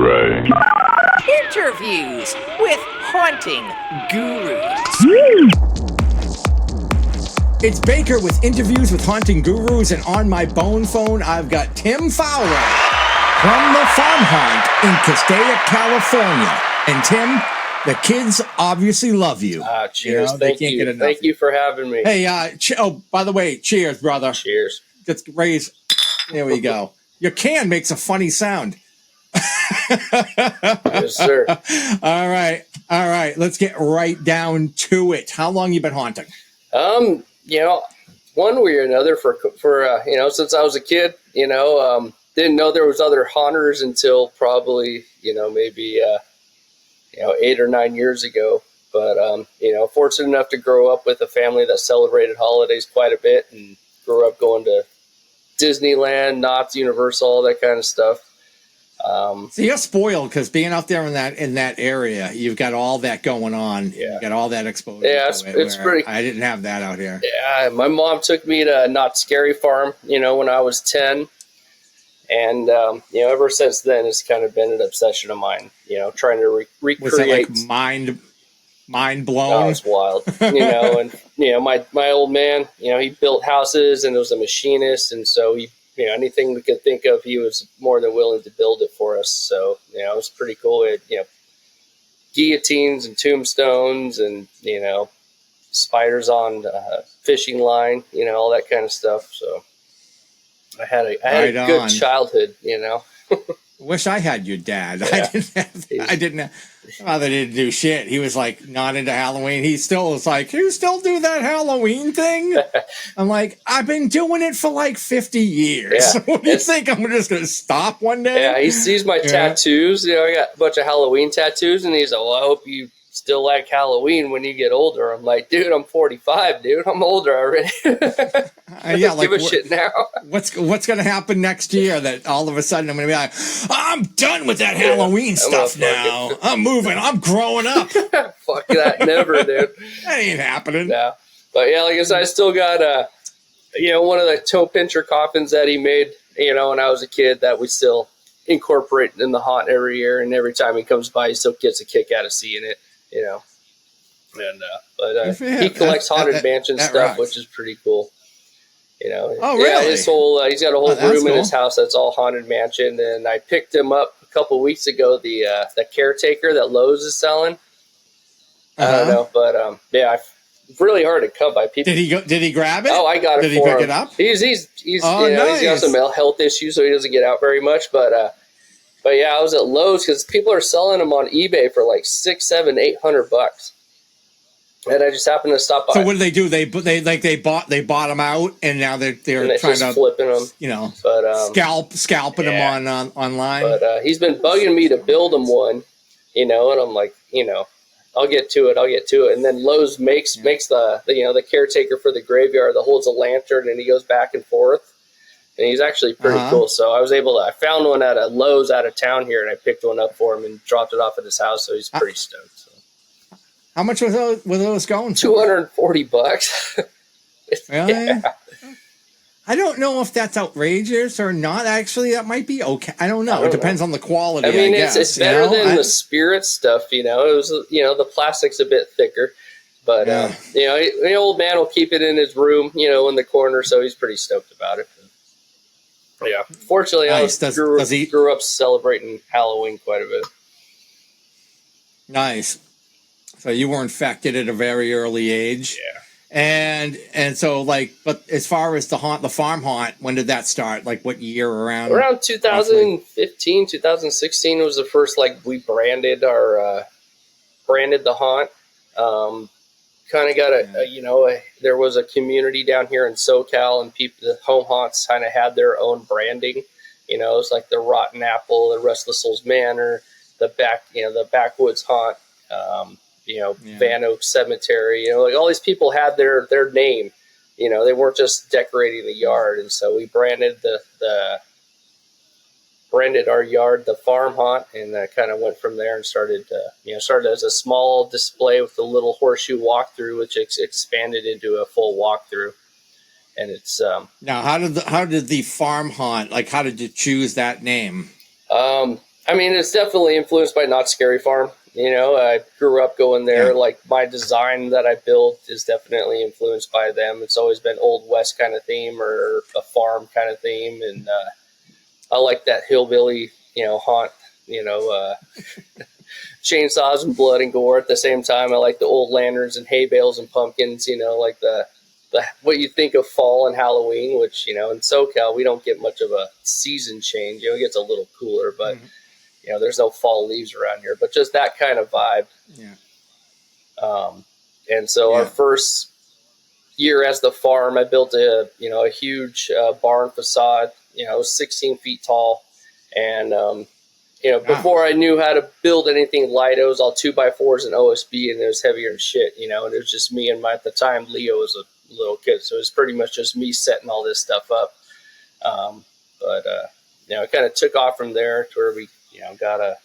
right. Interviews with haunting gurus. It's Baker with Interviews with Haunting Gurus, and on my bone phone, I've got Tim Fowler from the Farm Haunt in Castaic, California. And Tim, the kids obviously love you. Cheers. Thank you. Thank you for having me. Hey, by the way, cheers, brother. Cheers. Let's raise. There we go. Your can makes a funny sound. Yes, sir. All right. Let's get right down to it. How long you been haunting? One way or another for since I was a kid, didn't know there was other haunters until probably, maybe 8 or 9 years ago. But, fortunate enough to grow up with a family that celebrated holidays quite a bit and grew up going to Disneyland, Knott's, Universal, all that kind of stuff. So you're spoiled because being out there in that area, you've got all that going on. Yeah. You've got all that exposure. Yeah, it's pretty. I didn't have that out here. Yeah, my mom took me to Knott's Scary Farm, when I was 10. And, ever since then, it's kind of been an obsession of mine, trying to recreate. Was it like mind blown? Oh, it's wild, and, my old man, he built houses and was a machinist. And so he, anything we could think of, he was more than willing to build it for us. So, it was pretty cool. It, guillotines and tombstones and, spiders on fishing line, all that kind of stuff. So I had a good childhood, Wish I had your dad. Yeah. I didn't have. My father didn't do shit. He was like not into Halloween. He still was like, you still do that Halloween thing? I'm like, I've been doing it for like 50 years. Yeah. What do you think? I'm just going to stop one day? Yeah, he sees my tattoos. I got a bunch of Halloween tattoos, and he's like, well, I hope you still like Halloween when you get older. I'm like, dude, I'm 45, dude. I'm older already. Yeah, like, give a shit now. What's going to happen next year that all of a sudden I'm going to be like, I'm done with that Halloween stuff now. I'm moving. I'm growing up. Fuck that. Never, dude. That ain't happening. No. But yeah, like I said, I still got, one of the toe pincher coffins that he made, when I was a kid that we still incorporate in the haunt every year. And every time he comes by, he still gets a kick out of seeing it, And, he collects haunted mansion stuff, rocks. Which is pretty cool. Oh, really? Yeah, he's got a whole room in cool. his house that's all haunted mansion. And I picked him up a couple of weeks ago, the caretaker that Lowe's is selling. I don't know, but it's really hard to come by. People. Did he grab it? Oh, I got it. Did he pick it up? He's nice. He's got some health issues, so he doesn't get out very much. But yeah, I was at Lowe's because people are selling them on eBay for like $600, $700, $800. And I just happened to stop by. So what do they do? They bought them out, and now they're trying to flipping them. But scalping them online. But he's been bugging me to build him one, and I'm like, I'll get to it. And then Lowe's makes the caretaker for the graveyard that holds a lantern, and he goes back and forth. And he's actually pretty cool. So I found one at a Lowe's out of town here, and I picked one up for him and dropped it off at his house. So he's pretty stoked. So. How much were those going for? $240. Really? Yeah. I don't know if that's outrageous or not. Actually, that might be okay. I don't know. It depends on the quality. I mean, guess, it's better than the spirit stuff. It was, the plastic's a bit thicker. But, the old man will keep it in his room, in the corner. So he's pretty stoked about it. Yeah. Fortunately, nice. I grew up celebrating Halloween quite a bit. Nice. So you were infected at a very early age. Yeah. And so but as far as the farm haunt, when did that start? Like what year around? Around 2015, 2016 was the first, we branded the haunt. Kind of got there was a community down here in SoCal, and the home haunts kind of had their own branding. It was like the Rotten Apple, the Restless Souls Manor, the Backwoods Haunt, Van Oak Cemetery. All these people had their name. They weren't just decorating the yard, and so we branded branded our yard the Farm Haunt, and kind of went from there and started as a small display with a little horseshoe walkthrough, which expanded into a full walkthrough. And it's now how did the Farm Haunt, how did you choose that name? I mean, it's definitely influenced by Not Scary Farm. You know, I grew up going there. Yeah. Like, my design that I built is definitely influenced by them. It's always been Old West kind of theme or a farm kind of theme. And I like that hillbilly, haunt, chainsaws and blood and gore at the same time. I like the old lanterns and hay bales and pumpkins, like the what you think of fall and Halloween, which, in SoCal, we don't get much of a season change. It gets a little cooler, but there's no fall leaves around here, but just that kind of vibe. Yeah. And so our first year as the farm, I built a huge barn facade. It was 16 feet tall. And, before I knew how to build anything light, it was all 2x4s and OSB, and it was heavier than shit, and it was just me and at the time, Leo was a little kid. So it was pretty much just me setting all this stuff up. It kind of took off from there to where we, got a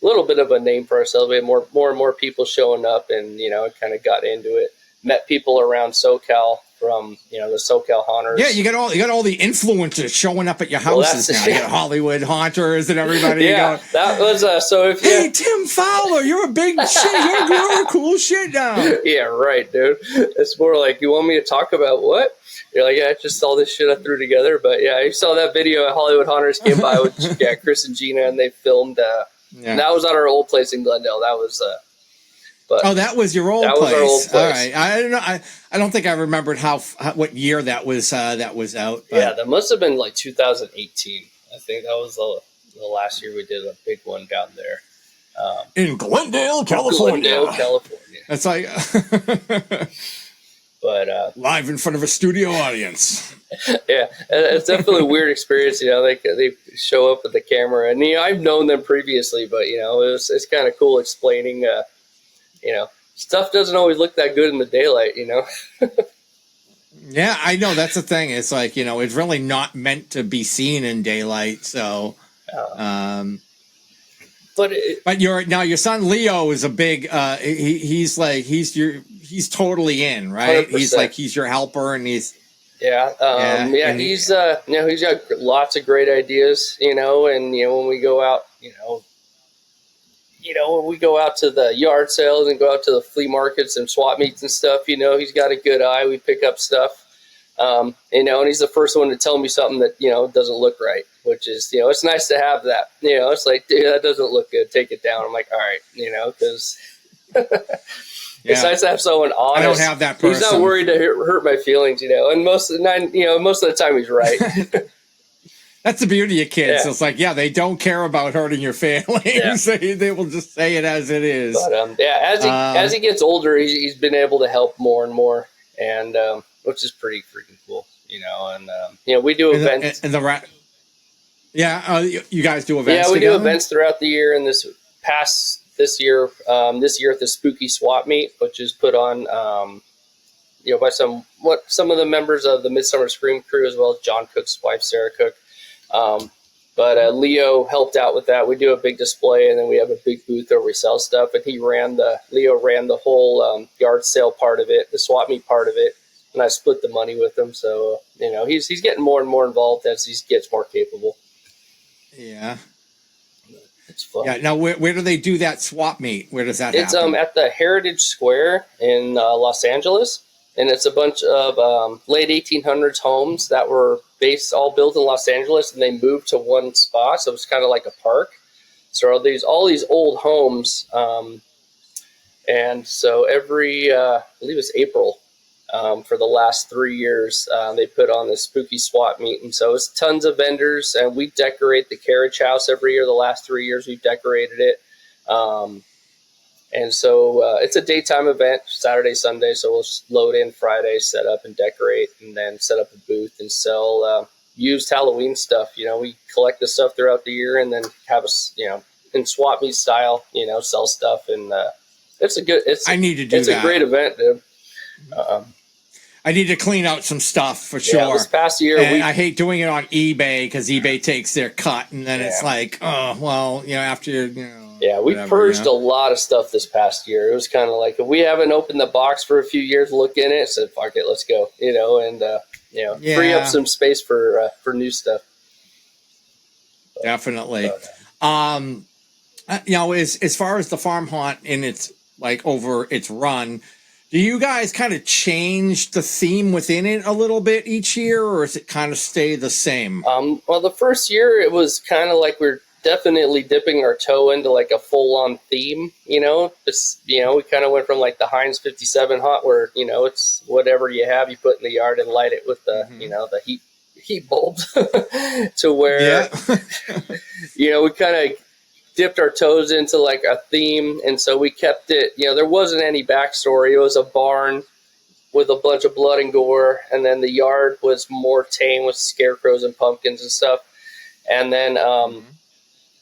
little bit of a name for ourselves. We had more and more people showing up, and, kind of got into it. Met people around SoCal from, the SoCal Haunters. Yeah, you got all the influencers showing up at your houses now. You got Hollywood Haunters and everybody. Yeah, that was so. If hey, Tim Fowler, you're a big shit. You're a cool shit now. Yeah, right, dude. It's more like, you want me to talk about what? You're like, yeah, just all this shit I threw together. But yeah, you saw that video at Hollywood Haunters came by with Chris and Gina, and they filmed. And that was at our old place in Glendale. That was. But that was your old place. That was our old place. All right. I don't know. I don't think I remembered what year that was out. But. Yeah, that must have been like 2018. I think that was the last year we did a big one down there. In Glendale, California. That's like but live in front of a studio audience. Yeah, it's definitely a weird experience. They show up with the camera, and I've known them previously, but it's kind of cool explaining. Stuff doesn't always look that good in the daylight, Yeah, I know. That's the thing. It's like, it's really not meant to be seen in daylight. So, but your son Leo is a big, he's totally in, right? 100%. He's your helper, and he's, he's got lots of great ideas, and, when we go out, when we go out to the yard sales and go out to the flea markets and swap meets and stuff, he's got a good eye. We pick up stuff, and he's the first one to tell me something that, doesn't look right, which is, it's nice to have that. It's like, dude, that doesn't look good. Take it down. I'm like, all right, because it's nice to have someone honest. I don't have that person. He's not worried to hurt my feelings, and most of the time he's right. That's the beauty of kids. Yeah. It's like, they don't care about hurting your feelings. Yeah. They will just say it as it is. But as he gets older, he's been able to help more and more, and which is pretty freaking cool, And we do events. You guys do events. Yeah, we together? do events throughout the year. And this year at the Spooky Swap Meet, which is put on, by some of the members of the Midsummer Scream crew, as well as John Cook's wife, Sarah Cook. But Leo helped out with that. We do a big display, and then we have a big booth where we sell stuff. And Leo ran the whole yard sale part of it, the swap meet part of it, and I split the money with him. So he's getting more and more involved as he gets more capable. Yeah, it's fun. Yeah. Now, where do they do that swap meet? Where does that happen? It's at the Heritage Square in Los Angeles. And it's a bunch of late 1800s homes that were all built in Los Angeles, and they moved to one spot. So it's kind of like a park. So all these old homes. And so every, I believe it's April, for the last 3 years, they put on this spooky swap meet. And so it's tons of vendors, and we decorate the carriage house every year. The last 3 years we've decorated it. And so it's a daytime event, Saturday, Sunday. So we'll load in Friday, set up and decorate, and then set up a booth and sell used Halloween stuff. We collect the stuff throughout the year, and then have in swap meet style, sell stuff. And I need to do it's that. A great event, dude. I need to clean out some stuff for sure. Yeah, this past year, I hate doing it on eBay because eBay takes their cut, and then it's like, oh well, after Yeah, we purged a lot of stuff this past year. It was kind of like, if we haven't opened the box for a few years, look in it, said, fuck it, let's go, free up some space for new stuff. Definitely. As far as the farm haunt in its like over its run, do you guys kind of change the theme within it a little bit each year, or does it kind of stay the same? Well, the first year it was kind of like we're definitely dipping our toe into like a full-on theme. We kind of went from like the Heinz 57 haunt, where it's whatever you have, you put in the yard and light it with the the heat bulb, to where we kind of dipped our toes into like a theme, and so we kept it. There wasn't any backstory. It was a barn with a bunch of blood and gore, and then the yard was more tame with scarecrows and pumpkins and stuff. And then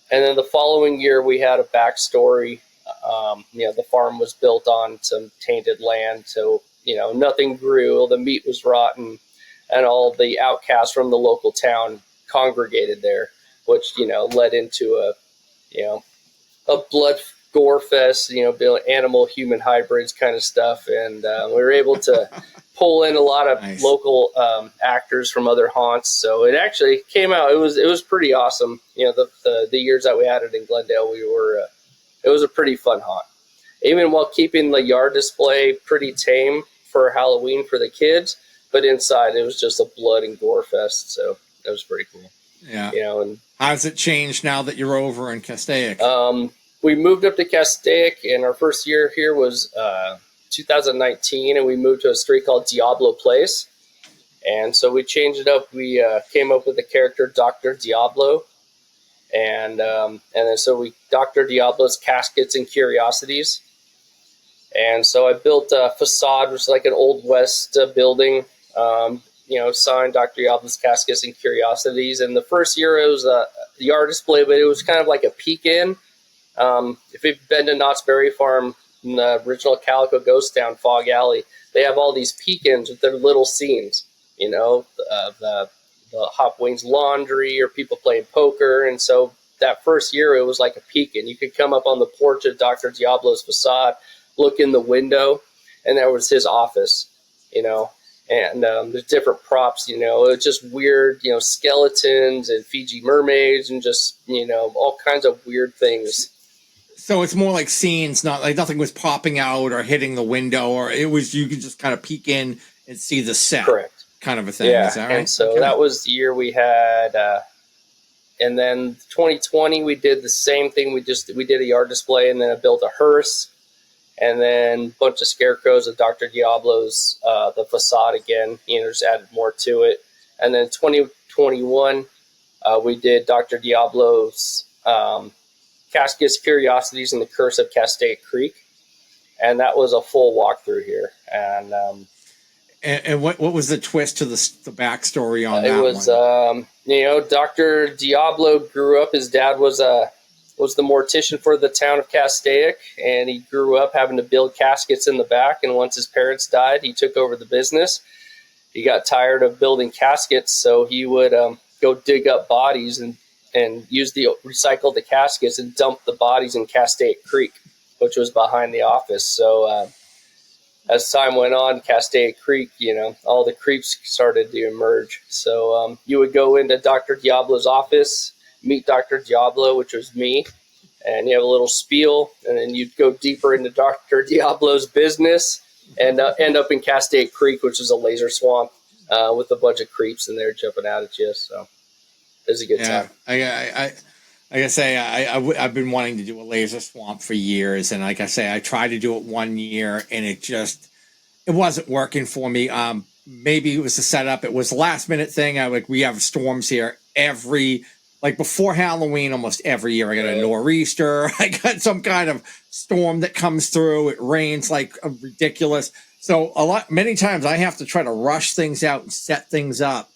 the following year we had a backstory. The farm was built on some tainted land, so nothing grew. The meat was rotten, and all the outcasts from the local town congregated there, which led into a blood gore fest, build animal human hybrids kind of stuff. And we were able to pull in a lot of local actors from other haunts. So it actually came out. It was pretty awesome. The years that we had it in Glendale, it was a pretty fun haunt, even while keeping the yard display pretty tame for Halloween for the kids. But inside it was just a blood and gore fest. So it was pretty cool. Yeah. And how's it changed now that you're over in Castaic? We moved up to Castaic, and our first year here was 2019, and we moved to a street called Diablo Place. And so we changed it up. We came up with the character Dr. Diablo, and then so Dr. Diablo's Caskets and Curiosities. And so I built a facade, which was like an Old West building. Signed Dr. Diablo's Caskets and Curiosities. And the first year it was the yard display, but it was kind of like a peek in. If you've been to Knott's Berry Farm in the original Calico Ghost Town, Fog Alley, they have all these peek-ins with their little scenes, the Hop Wings laundry or people playing poker. And so that first year it was like a peek-in. You could come up on the porch of Dr. Diablo's facade, look in the window, and there was his office, and there's different props, it's just weird, skeletons and Fiji mermaids and just, all kinds of weird things. So it's more like scenes, not like nothing was popping out or hitting the window, or it was, you could just kind of peek in and see the set. Correct. Kind of a thing. Yeah. Is that right? And so that was the year we had, and then 2020, we did the same thing. We did a yard display, and then I built a hearse, and then a bunch of scarecrows of Dr. Diablo's, the facade again, just added more to it. And then 2021, we did Dr. Diablo's Caskets, Curiosities, and the Curse of Castaic Creek. And that was a full walkthrough here. And what was the twist to the backstory on that one? It was, Dr. Diablo grew up, his dad was the mortician for the town of Castaic, and he grew up having to build caskets in the back. And once his parents died, he took over the business. He got tired of building caskets, so he would go dig up bodies and recycle the caskets and dump the bodies in Castaic Creek, which was behind the office. So as time went on, Castaic Creek, all the creeps started to emerge. So you would go into Dr. Diablo's office, meet Dr. Diablo, which was me, and you have a little spiel, and then you'd go deeper into Dr. Diablo's business and end up in Castaic Creek, which is a laser swamp with a bunch of creeps in there jumping out at you. So it was a good time. I gotta say, I've been wanting to do a laser swamp for years, and like I say, I tried to do it one year, and it wasn't working for me. Maybe it was the setup. It was a last minute thing. We have storms here before Halloween, almost every year. I got a nor'easter. I got some kind of storm that comes through. It rains like ridiculous. So many times I have to try to rush things out and set things up.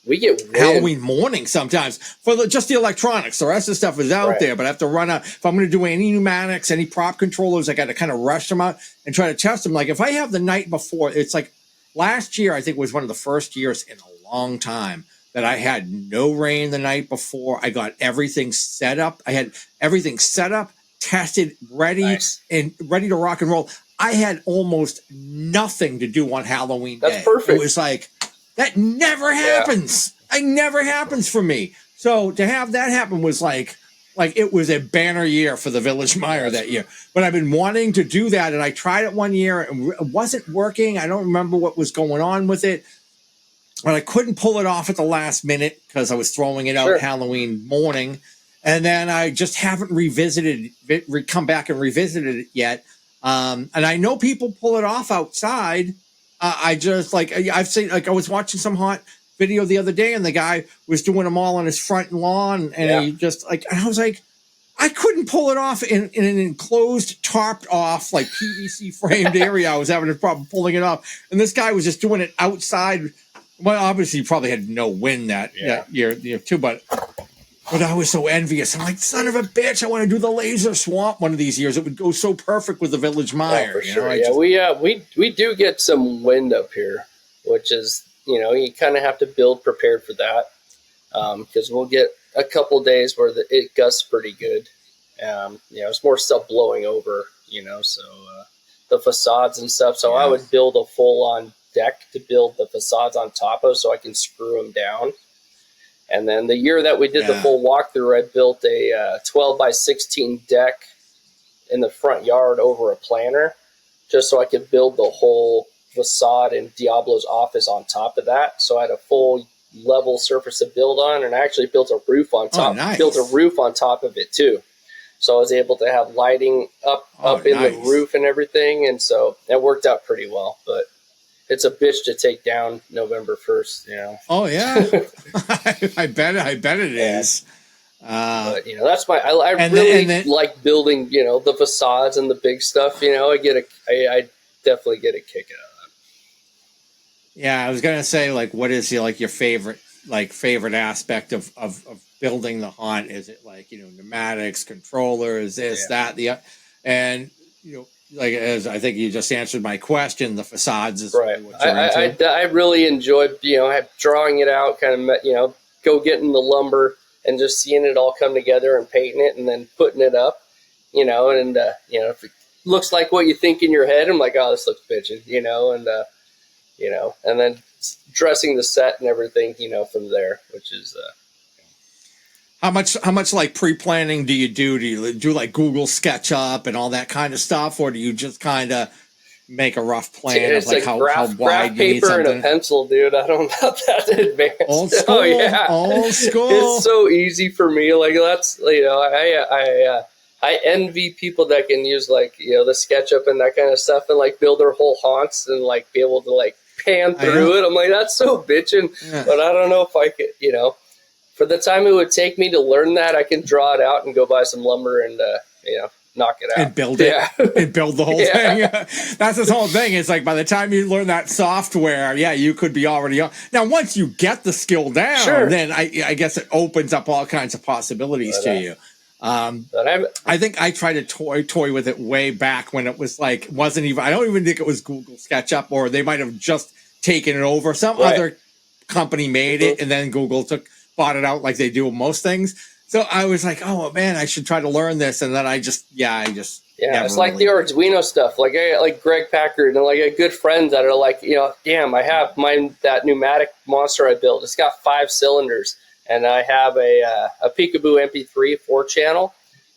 We get wind. Halloween morning sometimes for just the electronics. The rest of the stuff is out there, but I have to run out. If I'm going to do any pneumatics, any prop controllers, I got to kind of rush them out and try to test them. Like if I have the night before, it's like last year, I think was one of the first years in a long time that I had no rain the night before. I got everything set up. I had everything set up, tested, ready, and ready to rock and roll. I had almost nothing to do on Halloween day. That's perfect. It was like, that never happens. It never happens for me. So to have that happen was like, like it was a banner year for the Village Mire that year. But I've been wanting to do that, and I tried it one year, and it wasn't working. I don't remember what was going on with it, but I couldn't pull it off at the last minute because I was throwing it out Halloween morning. And then I just haven't revisited it, come back and revisited it yet. And I know people pull it off outside. I just I've seen, like, I was watching some haunt video the other day, and the guy was doing them all on his front lawn. And he just and I was like, I couldn't pull it off in an enclosed, tarped off, like PVC framed area. I was having a problem pulling it off. And this guy was just doing it outside. Well, obviously, he probably had no wind that year too, but I was so envious. I'm like, son of a bitch, I want to do the laser swamp one of these years. It would go so perfect with the Village Mire. For sure. We do get some wind up here, which is, you kind of have to build prepared for that, because we'll get a couple days where it gusts pretty good. It's more stuff blowing over, so the facades and stuff. So I would build a full-on deck to build the facades on top of, so I can screw them down. And then the year that we did the full walkthrough, I built a 12 by 16 deck in the front yard over a planter, just so I could build the whole facade and Diablo's office on top of that. So I had a full level surface to build on, and I actually built a roof on top. Built a roof on top of it too. So I was able to have lighting up in the roof and everything, and so it worked out pretty well. But it's a bitch to take down November 1st, Oh yeah, I bet it is. But that's I really like building, the facades and the big stuff. I definitely get a kick out of that. Yeah, I was gonna say, like, what is your favorite aspect of building the haunt? Is it pneumatics, controllers, that, and like, as I think you just answered my question, the facades is right. What you're into. I really enjoyed drawing it out, kind of go getting the lumber and just seeing it all come together and painting it and then putting it up, and if it looks like what you think in your head, I'm like, oh, this looks bitchin', and then dressing the set and everything, from there, which is. How much like pre-planning do you do? Do you do like Google SketchUp and all that kind of stuff, or do you just kind of make a rough plan of like how wide you need paper something? And a pencil, dude. I don't know that advanced. Old school. Oh yeah, old school. It's so easy for me. Like that's I envy people that can use the SketchUp and that kind of stuff and like build their whole haunts and like be able to like pan through it. I'm like, that's so bitchin', but I don't know if I could, For the time it would take me to learn that, I can draw it out and go buy some lumber and, knock it out. And build it. And build the whole thing. That's this whole thing. It's like by the time you learn that software, you could be already on. Now, once you get the skill down, then I guess it opens up all kinds of possibilities to you. I think I tried to toy with it way back when it was I don't even think it was Google SketchUp, or they might have just taken it over. Some other company made it, and then Google bought it out like they do with most things. So I was like, oh man, I should try to learn this. And then I just it's like the Arduino stuff. Like I like Greg Packard and like a good friends that are like, damn, I have that pneumatic monster I built. It's got 5 cylinders, and I have a Peekaboo MP3 4-channel.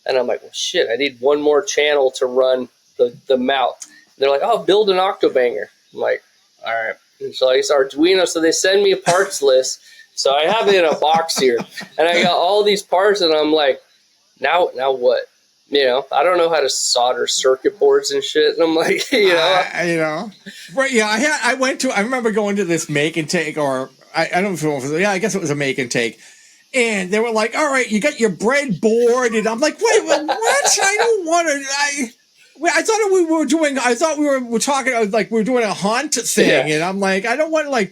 And I'm like, well, shit, I need one more channel to run the mouth. And they're like, oh, build an Octobanger. I'm like, all right. And so I use Arduino. So they send me a parts list. So I have it in a box here, and I got all these parts, and I'm like, now what? I don't know how to solder circuit boards and shit. And I'm like, right? Yeah, I remember going to this make and take, or I don't know if it was, I guess it was a make and take, and they were like, all right, you got your breadboard, and I'm like, wait, what? I don't want to. I thought we were doing. I thought we were talking like we were doing a haunt thing, and I'm like, I don't want to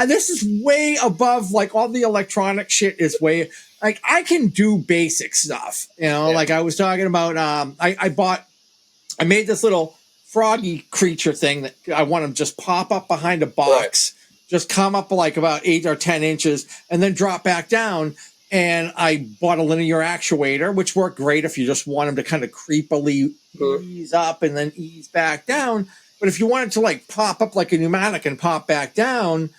this is way above like all the electronic shit is way like I can do basic stuff, like I was talking about. I made this little froggy creature thing that I want to just pop up behind a box, just come up like about 8 or 10 inches and then drop back down. And I bought a linear actuator, which worked great if you just want them to kind of creepily ease up and then ease back down. But if you wanted to like pop up like a pneumatic and pop back down,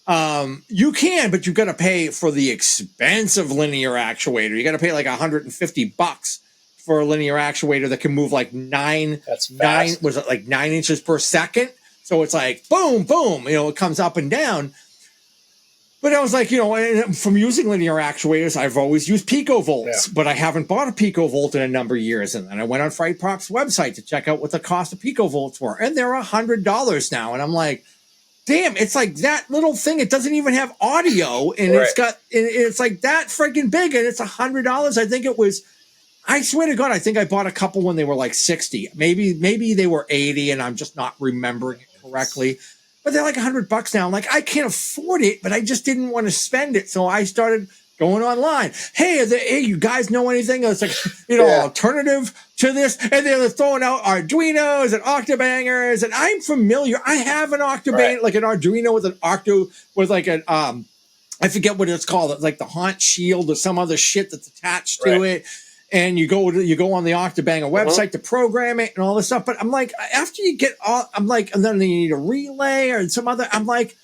You can, but you got to pay for the expensive linear actuator. You got to pay like $150 for a linear actuator that can move like nine like 9 inches per second. So it's like boom, boom, it comes up and down. But I was like, from using linear actuators, I've always used picovolts, but I haven't bought a picovolt in a number of years. And then I went on Frightprop's website to check out what the cost of picovolts were, and they're $100 now. And I'm like, damn, it's like that little thing. It doesn't even have audio, and it's like that freaking big, and it's $100. I think it was. I swear to God, I think I bought a couple when they were like 60. Maybe they were 80, and I'm just not remembering it correctly. But they're like $100 now. I'm like, I can't afford it, but I just didn't want to spend it, so I started going online. Hey, you guys know anything? It's like, alternative to this, and they're throwing out Arduinos and Octobangers, and I'm familiar. I have an Octobanger, like an Arduino with an Octo with like an I forget what it's called. It's like the Haunt Shield or some other shit that's attached to it. And you go on the Octobanger website to program it and all this stuff. But I'm like, after you get all, I'm like, and then you need a relay or some other. I'm like,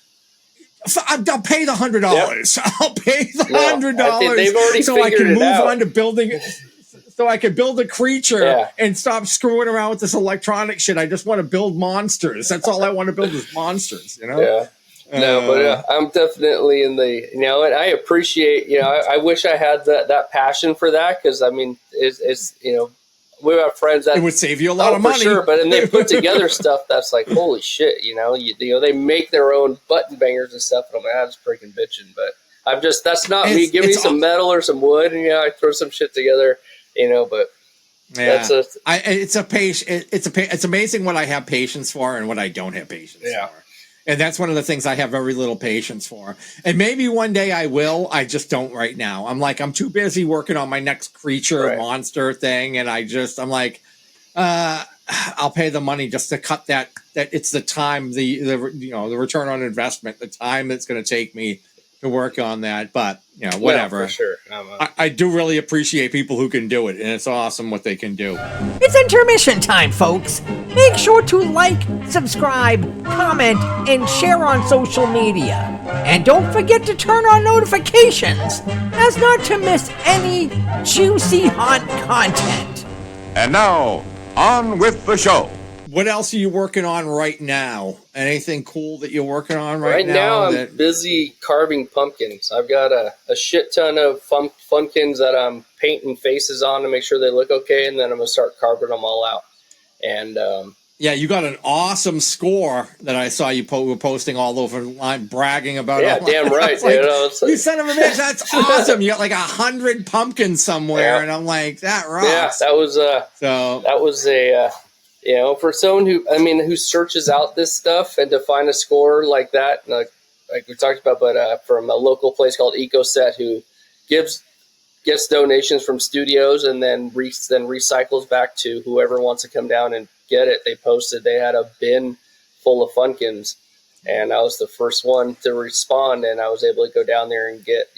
I'll pay the $100. I'll pay the $100. They've already so I can move out. on to building. So I can build a creature and stop screwing around with this electronic shit. I just want to build monsters. That's all I want to build is monsters. Yeah. No, but I'm definitely in the, and I appreciate, I wish I had that passion for that. Cause I mean, it's we have friends that it would save you a lot of money. For sure. But and they put together stuff that's like, holy shit, they make their own button bangers and stuff. And I'm like, I'm just freaking bitching, but I'm just, that's not me. Give me some metal or some wood and I throw some shit together, but it's amazing what I have patience for and what I don't have patience for. And that's one of the things I have very little patience for. And maybe one day I will. I just don't right now. I'm too busy working on my next creature monster thing. And I'm like, I'll pay the money just to cut that it's the time, the return on investment, the time that's going to take me to work on that. But, whatever. Yeah, for sure. I do really appreciate people who can do it. And it's awesome what they can do. It's intermission time, folks. Make sure to like, subscribe, comment, and share on social media. And don't forget to turn on notifications as not to miss any juicy haunt content. And now, on with the show. What else are you working on right now? Anything cool that you're working on right now? I'm busy carving pumpkins. I've got a shit ton of pumpkins that I'm painting faces on to make sure they look okay, and then I'm going to start carving them all out. And you got an awesome score that I saw you were posting all over line, bragging about. Yeah, damn right. Like, you son of a bitch, that's awesome. You got like 100 pumpkins somewhere, and I'm like, that rocks. Yeah, that was a for someone who searches out this stuff and to find a score like that, like we talked about, but from a local place called EcoSet, who gets donations from studios and then recycles back to whoever wants to come down and get it. They posted they had a bin full of Funkins, and I was the first one to respond, and I was able to go down there and get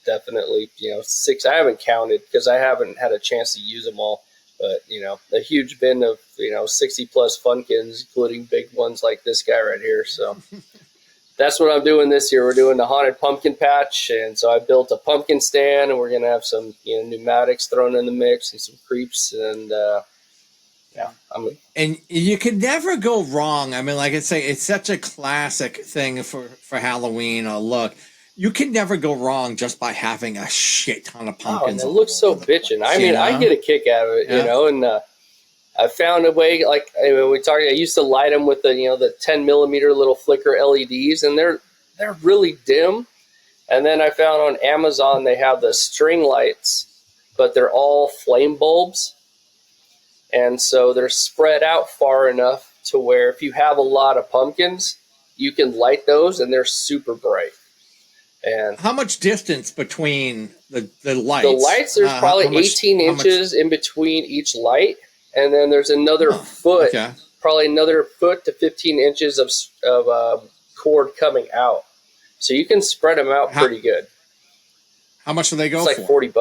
definitely 6. I haven't counted because I haven't had a chance to use them all. But, a huge bin of, 60 plus Funkins, including big ones like this guy right here. So that's what I'm doing this year. We're doing the Haunted Pumpkin Patch. And so I built a pumpkin stand, and we're going to have some, pneumatics thrown in the mix and some creeps. And, and you can never go wrong. I mean, like I say, it's such a classic thing for Halloween. Look. You can never go wrong just by having a shit ton of pumpkins. Oh, and it looks so bitchin'. I mean, I get a kick out of it, and I found a way, like, I used to light them with the 10 millimeter little flicker LEDs, and they're really dim. And then I found on Amazon, they have the string lights, but they're all flame bulbs. And so they're spread out far enough to where if you have a lot of pumpkins, you can light those, and they're super bright. And how much distance between the lights? The lights, there's probably 18 inches in between each light, and then there's another foot, probably another foot to 15 inches of cord coming out. So you can spread them out pretty good. How much do they go for? It's like $40,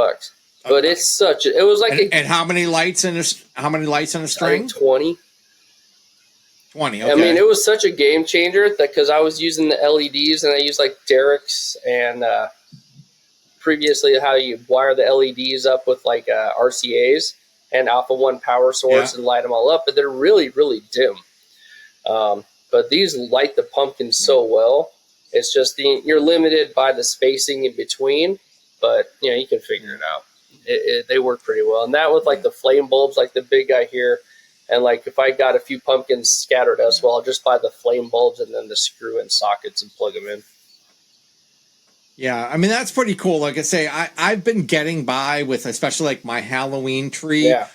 but it's it was like and how many lights in a string? 20. 20. Okay. I mean, it was such a game changer because I was using the LEDs and I used like Derek's and previously how you wire the LEDs up with like RCAs and Alpha 1 power source and light them all up, but they're really, really dim. But these light the pumpkins so well. It's just you're limited by the spacing in between, but you know, you can figure it out. They work pretty well. And that with like the flame bulbs, like the big guy here, and like if I got a few pumpkins scattered as well, I'll just buy the flame bulbs and then the screw in sockets and plug them in. Yeah, I mean, that's pretty cool. Like I say, I've been getting by with especially like my Halloween tree. Yeah.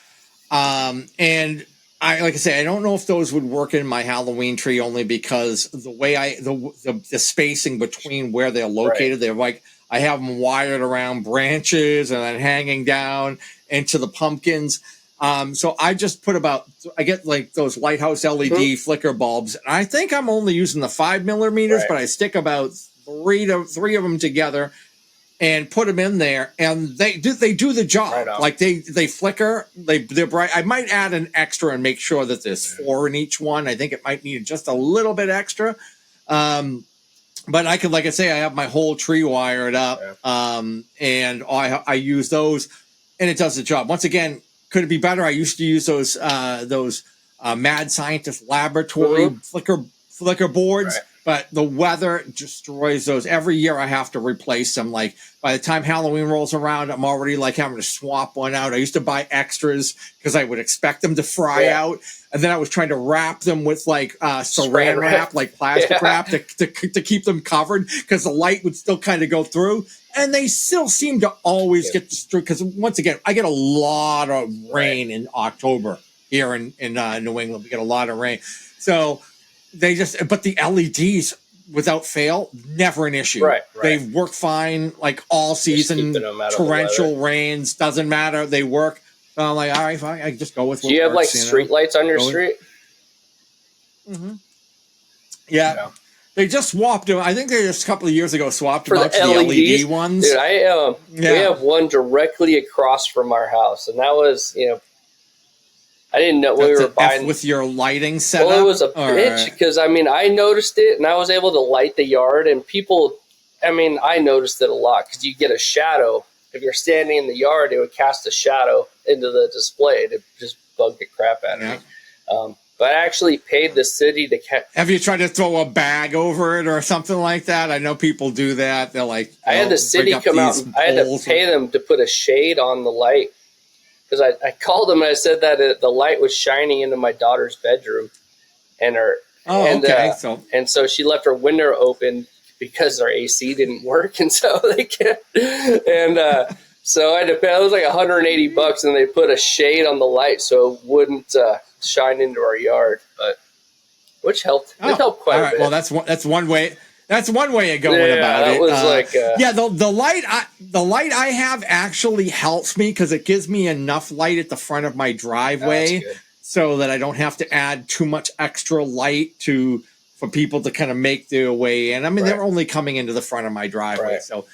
And like I say, I don't know if those would work in my Halloween tree only because the way the spacing between where they're located, they're like, I have them wired around branches and then hanging down into the pumpkins. So I just put I get like those lighthouse LED flicker bulbs. And I think I'm only using the 5 millimeters, but I stick about three of them together and put them in there, and they do the job. Right on. Like they flicker, they're bright. I might add an extra and make sure that there's 4 in each one. I think it might need just a little bit extra. But I could, like I say, I have my whole tree wired up, and I use those, and it does the job. Once again, could it be better? I used to use those Mad Scientist Laboratory flicker boards. But the weather destroys those. Every year I have to replace them. Like by the time Halloween rolls around, I'm already like having to swap one out. I used to buy extras because I would expect them to fry out. And then I was trying to wrap them with like saran wrap, like plastic wrap to keep them covered because the light would still kind of go through. And they still seem to always get destroyed because once again, I get a lot of rain in October here in New England. We get a lot of rain. So but the LEDs, without fail, never an issue. Right. They work fine, like all season, torrential rains, doesn't matter. They work. So I'm like, all right, fine. I just go with what Do you have works, like street lights on your street? Mm-hmm. Yeah. They just swapped them. I think they just a couple of years ago swapped for them out to the LED ones. Dude, we have one directly across from our house, and that was, I didn't know when we were buying with your lighting setup. Well, it was a bitch because I noticed it and I was able to light the yard and people. I noticed it a lot because you get a shadow if you're standing in the yard. It would cast a shadow into the display. It just bugged the crap out of me. But I actually paid the city to. Have you tried to throw a bag over it or something like that? I know people do that. They're like, I had the city come out. I had to pay them to put a shade on the light. Because I called them and I said that the light was shining into my daughter's bedroom, and so she left her window open because our AC didn't work, and so they can't. And so I had to pay. It was like $180, and they put a shade on the light so it wouldn't shine into our yard, which helped. It helped quite a bit. Well, that's one way. That's one way of going about it. Was the light I have actually helps me because it gives me enough light at the front of my driveway so that I don't have to add too much extra light for people to kind of make their way in. They're only coming into the front of my driveway. So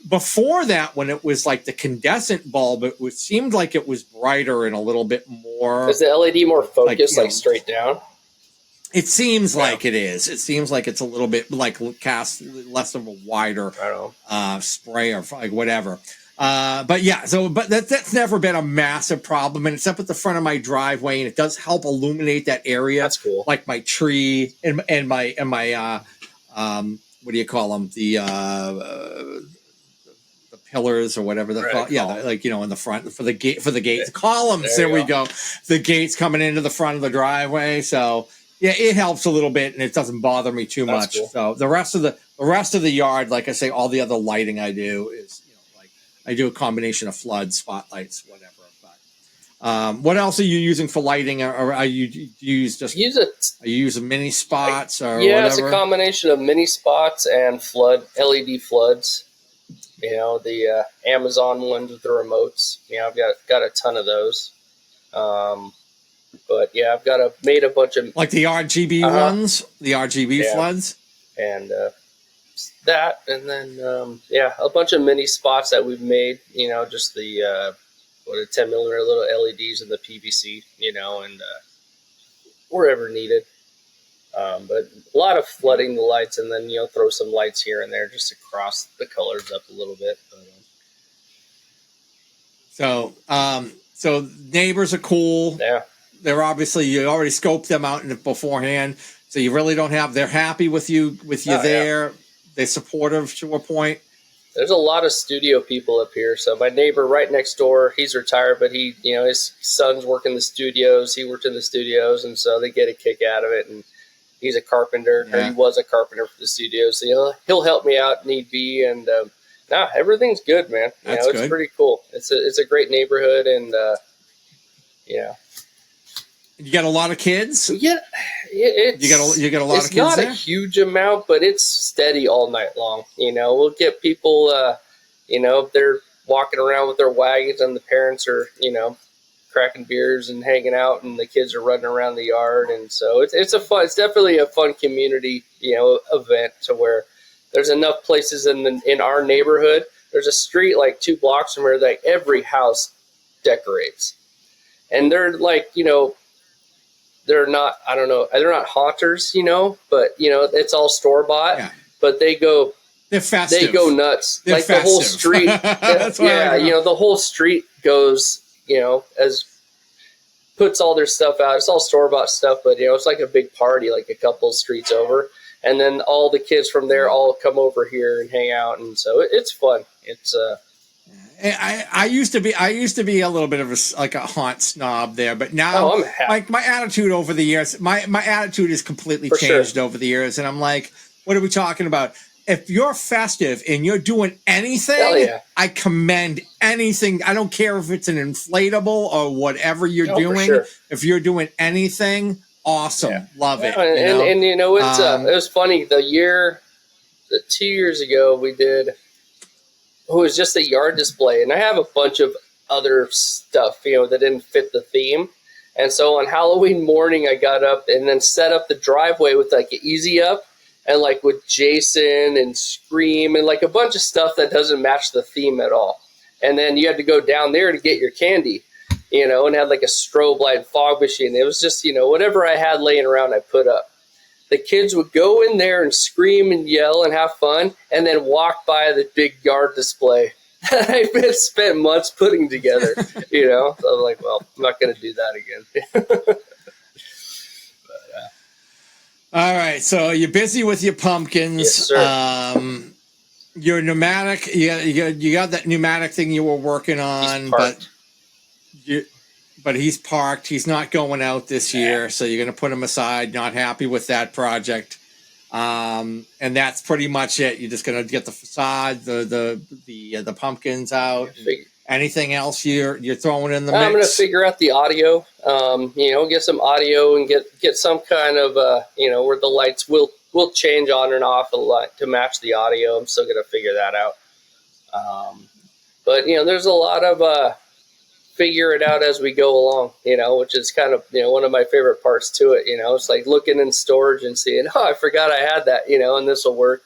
before that, when it was like the incandescent bulb, it seemed like it was brighter and a little bit more. Is the LED more focused, like straight down? It seems like it is. It seems like it's a little bit like cast less of a wider spray or like whatever. But that's never been a massive problem. And it's up at the front of my driveway, and it does help illuminate that area. That's cool. Like my tree and my what do you call them? The pillars or whatever they're called. Yeah, in the front for the gates columns. There we go. The gates coming into the front of the driveway. So. Yeah, it helps a little bit, and it doesn't bother me too much. Cool. So the rest of the yard, like I say, all the other lighting I do is, like I do a combination of floods, spotlights, whatever. But what else are you using for lighting, or are you use mini spots or whatever? It's a combination of mini spots and LED floods. The Amazon ones with the remotes. I've got a ton of those. But I've made a bunch of like the RGB ones, the RGB floods, and that, and then a bunch of mini spots that we've made. Just the 10 millimeter little LEDs and the PVC. And wherever needed. But a lot of flooding the lights, and then throw some lights here and there just to cross the colors up a little bit. So neighbors are cool. Yeah, They're obviously, you already scoped them out beforehand, so you really don't have. They're happy with you there. Yeah. They're supportive to a point. There's a lot of studio people up here. So my neighbor right next door, he's retired, but he, his sons work in the studios. He worked in the studios, and so they get a kick out of it. And he's a carpenter, or he was a carpenter for the studios. So he'll help me out need be. And everything's good, man. That's it's good. Pretty cool. It's a great neighborhood, and yeah. You got a lot of kids? Yeah, you got a lot of kids. It's not there? a huge amount, but it's steady all night long. We'll get people. They're walking around with their wagons, and the parents are cracking beers and hanging out, and the kids are running around the yard, and so it's definitely a fun community event to where there's enough places in our neighborhood. There's a street like 2 blocks from where like every house decorates, and they're like they're not, I don't know, they're not haunters, but it's all store bought. Yeah. But they're festive. They go nuts. They're like festive. The whole street. The whole street goes, as puts all their stuff out. It's all store bought stuff, but it's like a big party, like a couple streets over, and then all the kids from there all come over here and hang out, and so it's fun. It's I used to be a little bit of a haunt snob there, but now like my attitude over the years, my attitude has completely changed over the years, and I'm like, what are we talking about? If you're festive and you're doing anything, I commend anything. I don't care if it's an inflatable or whatever you're doing. Sure. If you're doing anything, awesome, love it. And it was funny. 2 years ago we did. It was just a yard display, and I have a bunch of other stuff, that didn't fit the theme. And so on Halloween morning, I got up and then set up the driveway with like Easy Up and like with Jason and Scream and like a bunch of stuff that doesn't match the theme at all. And then you had to go down there to get your candy, and had like a strobe light fog machine. It was just, whatever I had laying around, I put up. The kids would go in there and scream and yell and have fun, and then walk by the big yard display that I've spent months putting together. So I was like, well, I'm not going to do that again. All right, so you're busy with your pumpkins. Yes, sir. Your pneumatic, you got that pneumatic thing you were working on, but he's parked. He's not going out this year, so you're going to put him aside. Not happy with that project, and that's pretty much it. You're just going to get the facade, the pumpkins out. Anything else you're throwing in the mix? I'm going to figure out the audio. Get some audio and get some kind of where the lights will change on and off a lot to match the audio. I'm still going to figure that out. But there's a lot of figure it out as we go along, which is kind of, one of my favorite parts to it. It's like looking in storage and seeing, I forgot I had that, and this will work.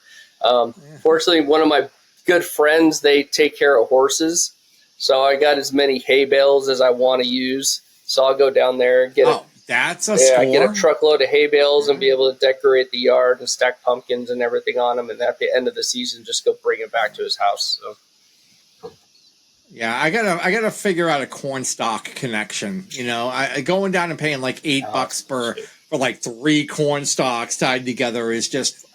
Fortunately, one of my good friends, they take care of horses. So I got as many hay bales as I want to use. So I'll go down there and get a truckload of hay bales and be able to decorate the yard and stack pumpkins and everything on them. And at the end of the season, just go bring it back to his house. So. Yeah, I gotta figure out a cornstalk connection. I going down and paying like $8 for like 3 cornstalks tied together is just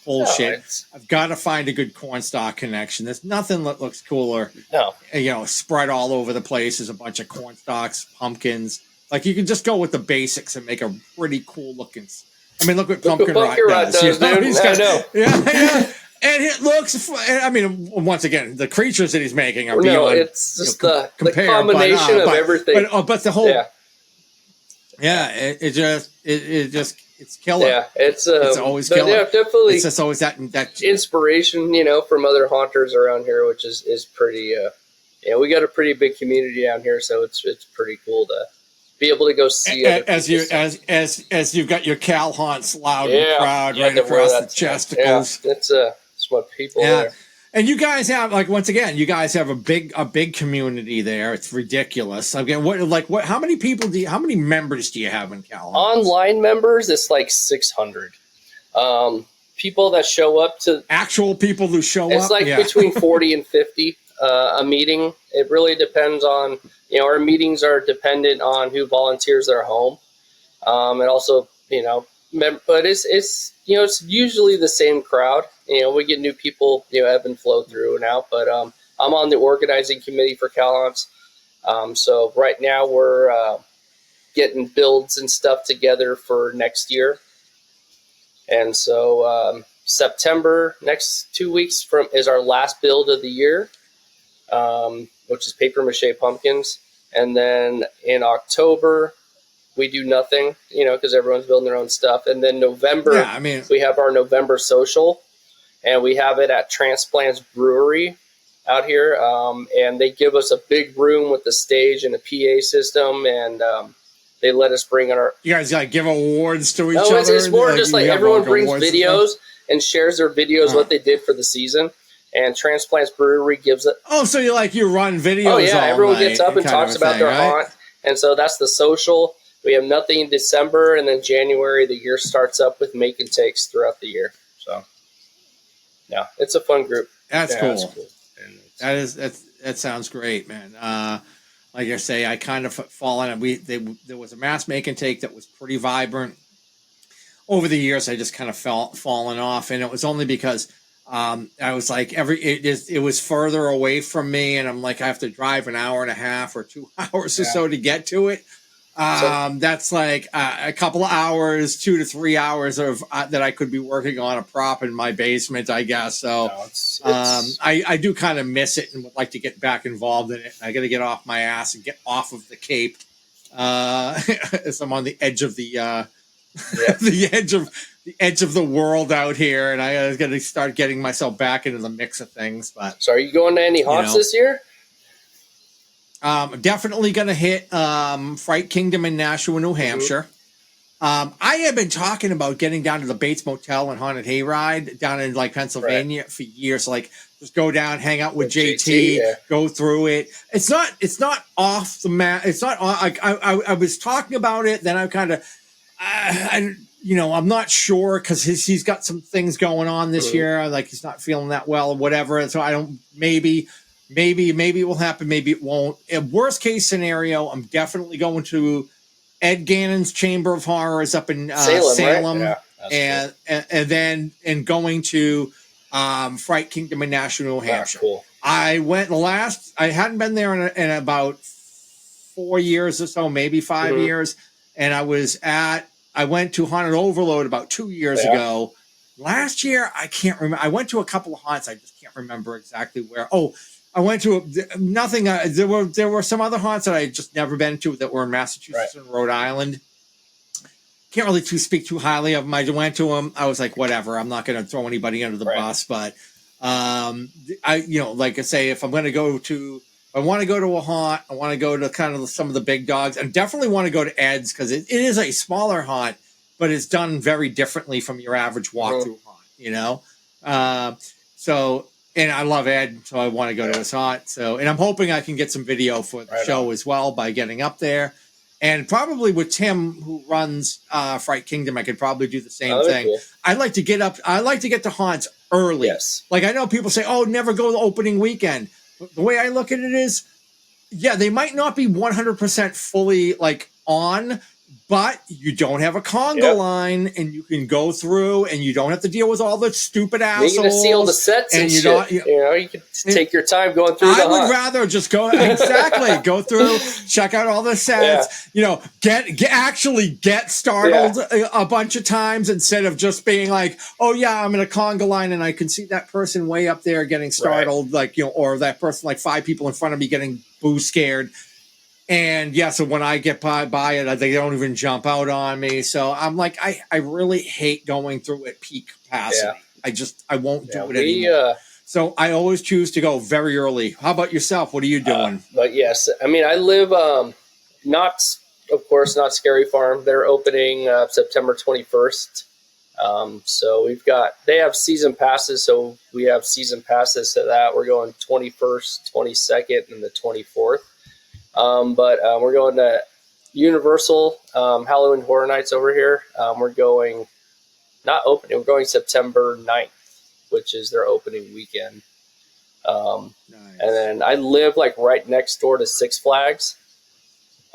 bullshit. I've got to find a good cornstalk connection. There's nothing that looks cooler. No, spread all over the place is a bunch of cornstalks, pumpkins. Like you can just go with the basics and make a pretty cool looking. I mean, look what Pumpkin Rod does. Yeah. And it looks, I mean, once again, the creatures that he's making are beyond. It's just the combination of everything. But the whole, it's killer. Yeah, it's always killer. Yeah, definitely. It's just always that inspiration, from other haunters around here, which is pretty. We got a pretty big community down here, so it's pretty cool to be able to go see. As you've got your Cal haunts loud and proud right across the chesticles. Yeah, it's what people there. And you guys have, like, once again, you guys have a big community there. It's ridiculous. Again, how many members do you have in Cal? Online members, it's like 600. People that show up to actual people who show up. It's like between 40 and 50 a meeting. It really depends on, our meetings are dependent on who volunteers their home. And also, but it's usually the same crowd. We get new people, ebb and flow through and out, but I'm on the organizing committee for CalHaunts. So right now we're getting builds and stuff together for next year. And so September, next 2 weeks is our last build of the year, which is paper mache pumpkins. And then in October, we do nothing, because everyone's building their own stuff. And then November, we have our November social, and we have it at Transplants Brewery out here. And they give us a big room with the stage and a PA system, and they let us bring in our... You guys give awards to each other? No, it's more just like everyone brings videos and shares their videos, what they did for the season. And Transplants Brewery gives it... Oh, so you run videos all everyone night, gets up and talks about their haunt. And so that's the social. We have nothing in December, and then January, the year starts up with make and takes throughout the year. So, yeah, it's a fun group. That's cool. That sounds great, man. Like I say, I kind of fall on it. There was a mass make and take that was pretty vibrant. Over the years, I just kind of fallen off, and it was only because I was like it was further away from me, and I'm like I have to drive an hour and a half or 2 hours or so to get to it. That's like a couple of hours, 2 to 3 hours of that I could be working on a prop in my basement, I guess. So I do kind of miss it and would like to get back involved in it. I got to get off my ass and get off of the Cape. As I'm on the edge of the the edge of the world out here, and I got to start getting myself back into the mix of things. But so, are you going to any haunts this year? Definitely going to hit Fright Kingdom in Nashua, New Hampshire. I have been talking about getting down to the Bates Motel and Haunted Hayride down in Pennsylvania for years. Just go down, hang out with JT, go through it. It's not off the map. It's not on, I was talking about it. Then I kind of, I'm not sure because he's got some things going on this year. Like he's not feeling that well or whatever. And so I don't, maybe it will happen. Maybe it won't. In worst case scenario, I'm definitely going to Ed Gannon's Chamber of Horrors up in Salem, right? and then going to Fright Kingdom in Nashua, New Hampshire. Cool. I hadn't been there in about 4 years or so, maybe 5 years. And I went to Haunted Overload about 2 years ago. Last year, I can't remember. I went to a couple of haunts. I just can't remember exactly where. Oh, I went to nothing. There were some other haunts that I had just never been to that were in Massachusetts and Rhode Island. Can't really speak too highly of them. I went to them. I was like, whatever. I'm not going to throw anybody under the bus. But like I say, if I'm going to go to, I want to go to a haunt. I want to go to kind of some of the big dogs. I definitely want to go to Ed's because it is a smaller haunt, but it's done very differently from your average walkthrough haunt. And I love Ed, so I want to go to his haunt. So, and I'm hoping I can get some video for the show as well by getting up there. And probably with Tim, who runs Fright Kingdom, I could probably do the same thing. Cool. I'd like to get to haunts early. Yes. Like I know people say, "Oh, never go the opening weekend." But the way I look at it is, they might not be 100% fully on, but you don't have a conga line, and you can go through, and you don't have to deal with all the stupid assholes. You can see all the sets and shit. You can take your time going through. I would rather just go go through, check out all the sets. Get startled a bunch of times instead of just being like, oh yeah, I'm in a conga line and I can see that person way up there getting startled, or that person 5 people in front of me getting boo scared. And so when I get by it, they don't even jump out on me. So I'm like, I really hate going through at peak capacity. I won't do it anymore. So I always choose to go very early. How about yourself? What are you doing? But yes, I mean, I live not Scary Farm. They're opening September 21st. So they have season passes, so we have season passes to that. We're going 21st, 22nd, and the 24th. But we're going to Universal Halloween Horror Nights over here. We're going, not opening, we're going September 9th, which is their opening weekend. Nice. And then I live like right next door to Six Flags.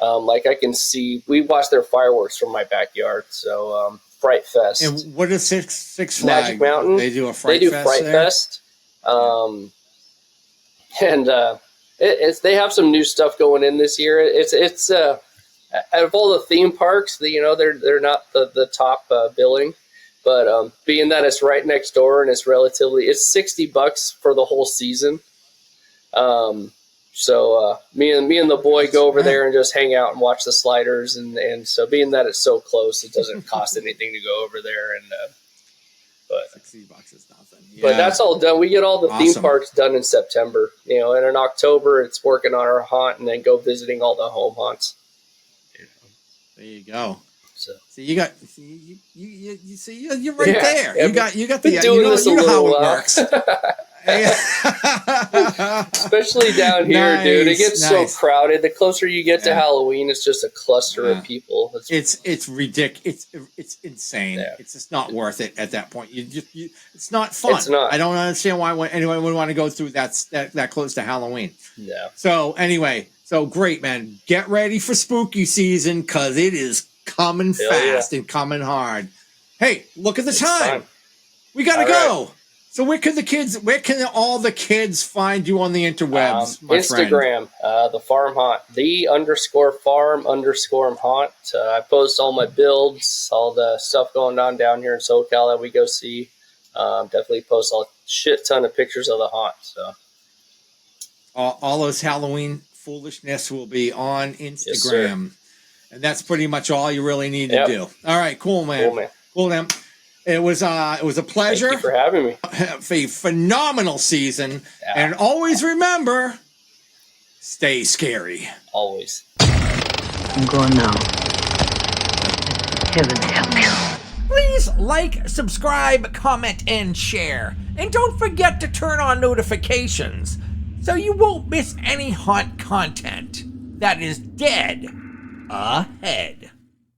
Like I can see, we watch their fireworks from my backyard. So Fright Fest. And what is Six Flags? Magic Mountain. They do a Fright Fest. They do Fright Fest. And they have some new stuff going in this year. It's out of all the theme parks, they're not the top billing, but being that it's right next door and it's $60 for the whole season. So me and the boy go over there and just hang out and watch the sliders, and so being that it's so close, it doesn't cost anything to go over there. And but $60 is nothing. Yeah. But that's all done. We get all the theme parks done in September. And in October, it's working on our haunt and then go visiting all the home haunts. There you go. So you're right there. Yeah, you got the you know how it works. Especially down here, dude. It gets so crowded. The closer you get to Halloween, it's just a cluster of people. It's ridiculous. It's insane. Yeah. It's just not worth it at that point. It's not fun. It's not. I don't understand why anyone would want to go through that close to Halloween. Yeah. So anyway, great, man. Get ready for spooky season because it is coming fast and coming hard. Hey, look at the time. We gotta go. Right. So where can all the kids find you on the interwebs, my Instagram, the Farm Haunt, _farm_haunt. I post all my builds, all the stuff going on down here in SoCal that we go see. Definitely post a shit ton of pictures of the haunt. So all those Halloween foolishness will be on Instagram, and that's pretty much all you really need to do. All right, cool, man. Cool, man. It was a pleasure. Thank you for having me. A phenomenal season. Yeah. And always remember, stay scary. Always. I'm going now. Heaven help you. Please like, subscribe, comment, and share. And don't forget to turn on notifications so you won't miss any haunt content that is dead ahead.